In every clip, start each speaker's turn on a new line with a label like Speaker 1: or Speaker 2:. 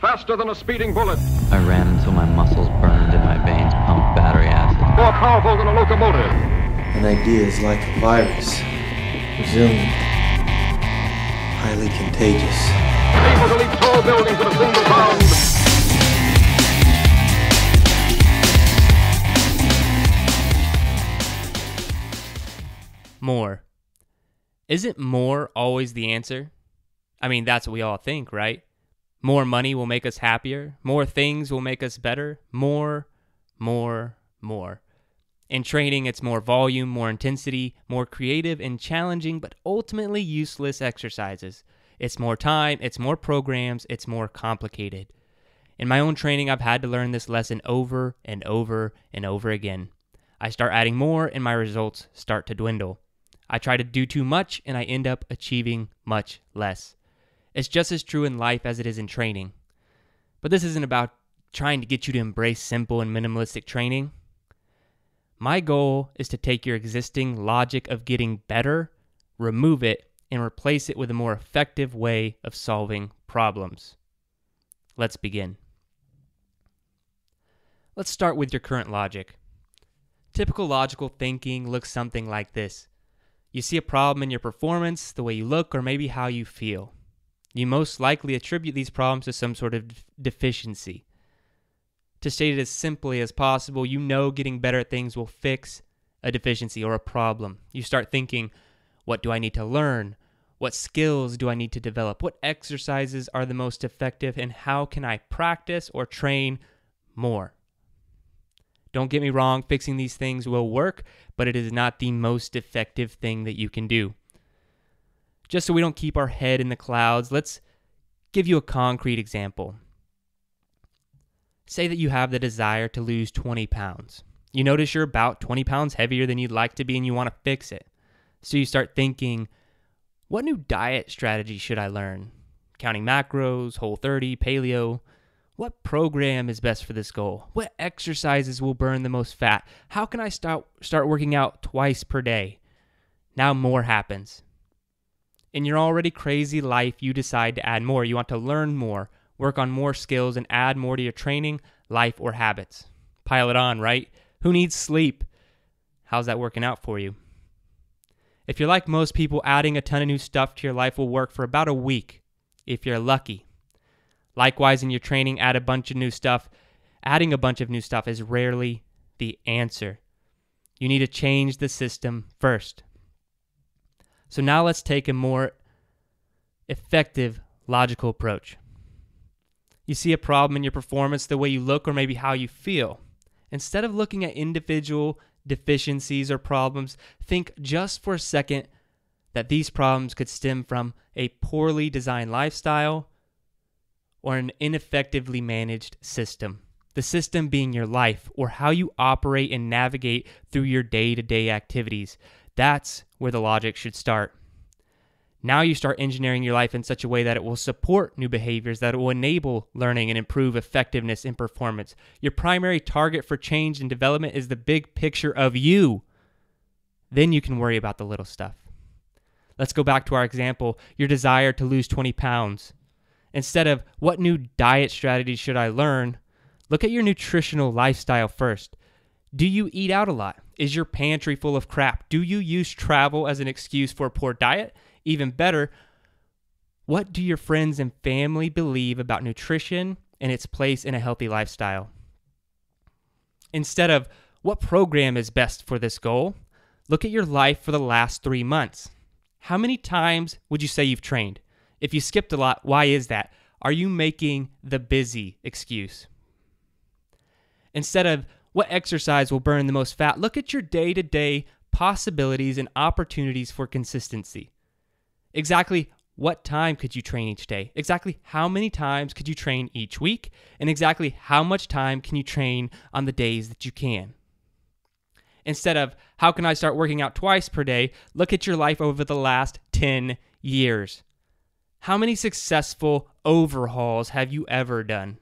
Speaker 1: Faster than a speeding bullet.
Speaker 2: I ran until my muscles burned and my veins pumped battery acid.
Speaker 1: More powerful than a locomotive.
Speaker 3: An idea is like a virus. Resilient. Highly contagious.
Speaker 1: Able to leap tall buildings in a single bound.
Speaker 4: More. Isn't more always the answer? I mean, that's what we all think, right? More money will make us happier. More things will make us better. More. In training, it's more volume, more intensity, more creative and challenging, but ultimately useless exercises. It's more time, it's more programs, it's more complicated. In my own training, I've had to learn this lesson over and over and over again. I start adding more and my results start to dwindle. I try to do too much and I end up achieving much less. It's just as true in life as it is in training. But this isn't about trying to get you to embrace simple and minimalistic training. My goal is to take your existing logic of getting better, remove it, and replace it with a more effective way of solving problems. Let's begin. Let's start with your current logic. Typical logical thinking looks something like this. You see a problem in your performance, the way you look, or maybe how you feel. You most likely attribute these problems to some sort of deficiency. To state it as simply as possible, you know getting better at things will fix a deficiency or a problem. You start thinking, what do I need to learn? What skills do I need to develop? What exercises are the most effective? And how can I practice or train more? Don't get me wrong, fixing these things will work, but it is not the most effective thing that you can do. Just so we don't keep our head in the clouds, let's give you a concrete example. Say that you have the desire to lose 20 pounds. You notice you're about 20 pounds heavier than you'd like to be and you want to fix it. So you start thinking, what new diet strategy should I learn? Counting macros, Whole30, paleo. What program is best for this goal? What exercises will burn the most fat? How can I start working out twice per day? Now more happens. In your already crazy life, you decide to add more. You want to learn more, work on more skills, and add more to your training, life, or habits. Pile it on, right? Who needs sleep? How's that working out for you? If you're like most people, adding a ton of new stuff to your life will work for about a week, if you're lucky. Likewise, in your training, add a bunch of new stuff. Adding a bunch of new stuff is rarely the answer. You need to change the system first. So now let's take a more effective logical approach. You see a problem in your performance, the way you look, or maybe how you feel. Instead of looking at individual deficiencies or problems, think just for a second that these problems could stem from a poorly designed lifestyle or an ineffectively managed system. The system being your life or how you operate and navigate through your day-to-day activities. That's where the logic should start. Now you start engineering your life in such a way that it will support new behaviors, that it will enable learning and improve effectiveness and performance. Your primary target for change and development is the big picture of you. Then you can worry about the little stuff. Let's go back to our example, your desire to lose 20 pounds. Instead of what new diet strategy should I learn, look at your nutritional lifestyle first. Do you eat out a lot? Is your pantry full of crap? Do you use travel as an excuse for a poor diet? Even better, what do your friends and family believe about nutrition and its place in a healthy lifestyle? Instead of what program is best for this goal, look at your life for the last 3 months. How many times would you say you've trained? If you skipped a lot, why is that? Are you making the busy excuse? Instead of what exercise will burn the most fat, look at your day-to-day possibilities and opportunities for consistency. Exactly what time could you train each day? Exactly how many times could you train each week? And exactly how much time can you train on the days that you can? Instead of how can I start working out twice per day, look at your life over the last 10 years. How many successful overhauls have you ever done?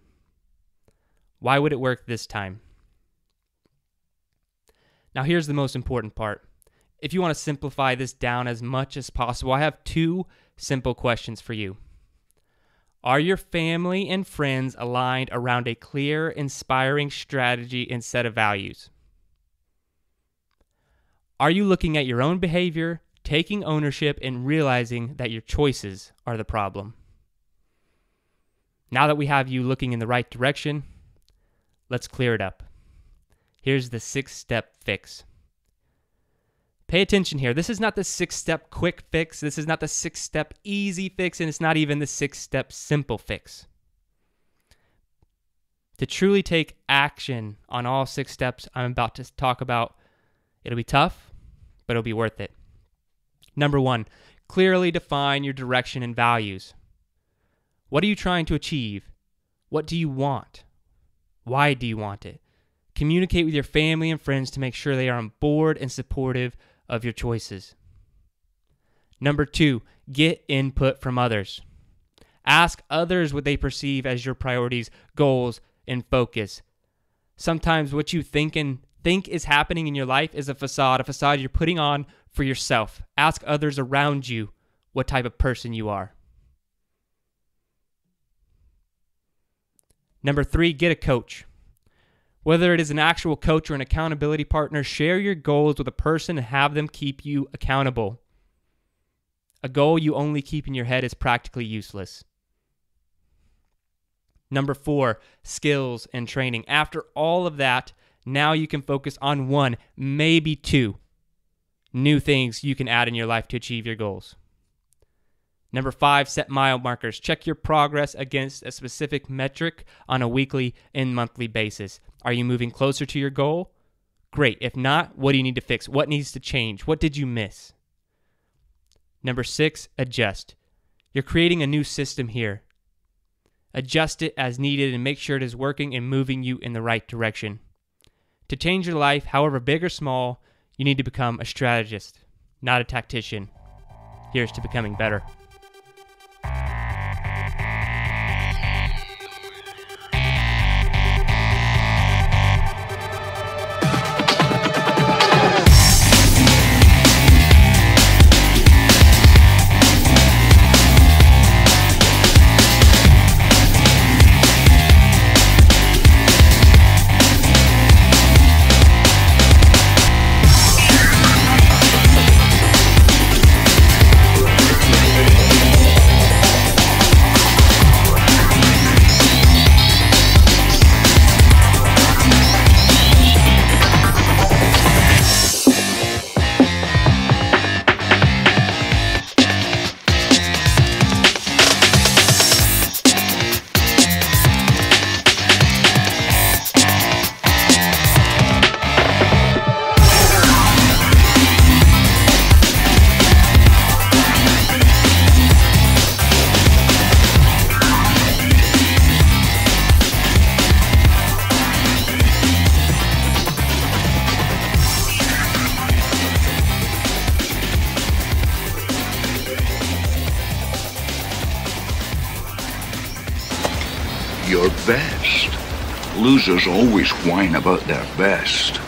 Speaker 4: Why would it work this time? Now here's the most important part. If you want to simplify this down as much as possible, I have 2 simple questions for you. Are your family and friends aligned around a clear, inspiring strategy and set of values? Are you looking at your own behavior, taking ownership, and realizing that your choices are the problem? Now that we have you looking in the right direction, let's clear it up. Here's the 6-step fix. Pay attention here. This is not the 6-step quick fix. This is not the 6-step easy fix, and it's not even the 6-step simple fix. To truly take action on all 6 steps I'm about to talk about, it'll be tough, but it'll be worth it. Number 1, clearly define your direction and values. What are you trying to achieve? What do you want? Why do you want it? Communicate with your family and friends to make sure they are on board and supportive of your choices. Number 2, get input from others. Ask others what they perceive as your priorities, goals, and focus. Sometimes what you think is happening in your life is a facade you're putting on for yourself. Ask others around you what type of person you are. Number 3, get a coach. Whether it is an actual coach or an accountability partner, share your goals with a person and have them keep you accountable. A goal you only keep in your head is practically useless. Number 4, skills and training. After all of that, now you can focus on 1, maybe 2 new things you can add in your life to achieve your goals. Number 5, set mile markers. Check your progress against a specific metric on a weekly and monthly basis. Are you moving closer to your goal? Great. If not, what do you need to fix? What needs to change? What did you miss? Number 6, adjust. You're creating a new system here. Adjust it as needed and make sure it is working and moving you in the right direction. To change your life, however big or small, you need to become a strategist, not a tactician. Here's to becoming better.
Speaker 5: Your best. Losers always whine about their best.